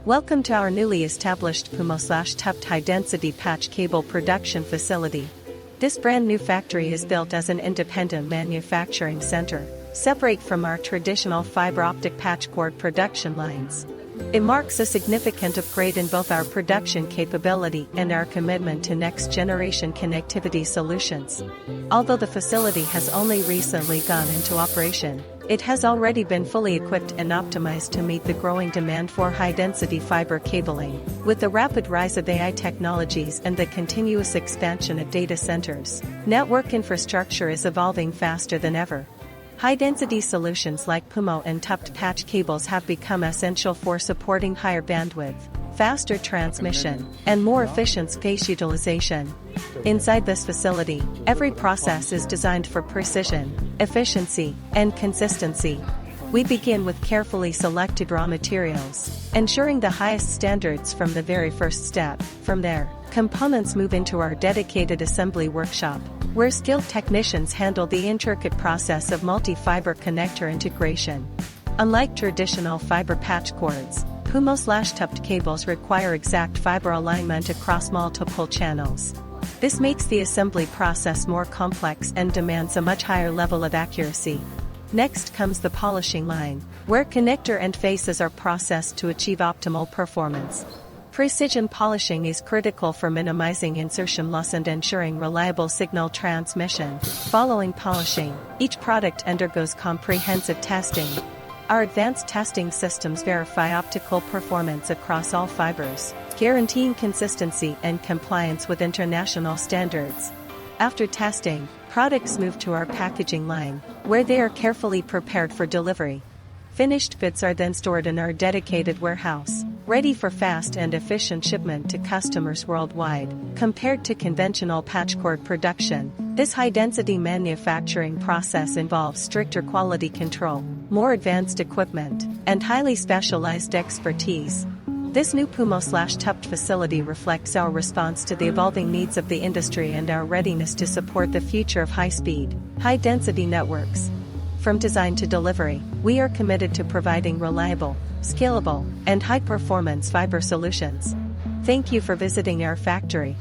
Welcome to our newly established PUMO/TUPT high-density patch cable production facility. This brand new factory is built as an independent manufacturing center, separate from our traditional fiber optic patch cord production lines. It marks a significant upgrade in both our production capability and our commitment to next-generation connectivity solutions. Although the facility has only recently gone into operation, it has already been fully equipped and optimized to meet the growing demand for high-density fiber cabling. With the rapid rise of AI technologies and the continuous expansion of data centers, network infrastructure is evolving faster than ever. High-density solutions like PUMO and TUPT patch cables have become essential for supporting higher bandwidth, faster transmission, and more efficient space utilization. Inside this facility, every process is designed for precision, efficiency, and consistency. We begin with carefully selected raw materials, ensuring the highest standards from the very first step. From there, components move into our dedicated assembly workshop, where skilled technicians handle the intricate process of multi-fiber connector integration. Unlike traditional fiber patch cords, PUMO/TUPT cables require exact fiber alignment across multiple channels. This makes the assembly process more complex and demands a much higher level of accuracy. Next comes the polishing line, where connector end faces are processed to achieve optimal performance. Precision polishing is critical for minimizing insertion loss and ensuring reliable signal transmission. Following polishing, each product undergoes comprehensive testing. Our advanced testing systems verify optical performance across all fibers, guaranteeing consistency and compliance with international standards. After testing, products move to our packaging line, where they are carefully prepared for delivery. Finished goods are then stored in our dedicated warehouse, ready for fast and efficient shipment to customers worldwide. Compared to conventional patchcord production, this high-density manufacturing process involves stricter quality control, more advanced equipment, and highly specialized expertise. This new PUMO/TUPT facility reflects our response to the evolving needs of the industry and our readiness to support the future of high-speed, high-density networks. From design to delivery, we are committed to providing reliable, scalable, and high-performance fiber solutions. Thank you for visiting our factory.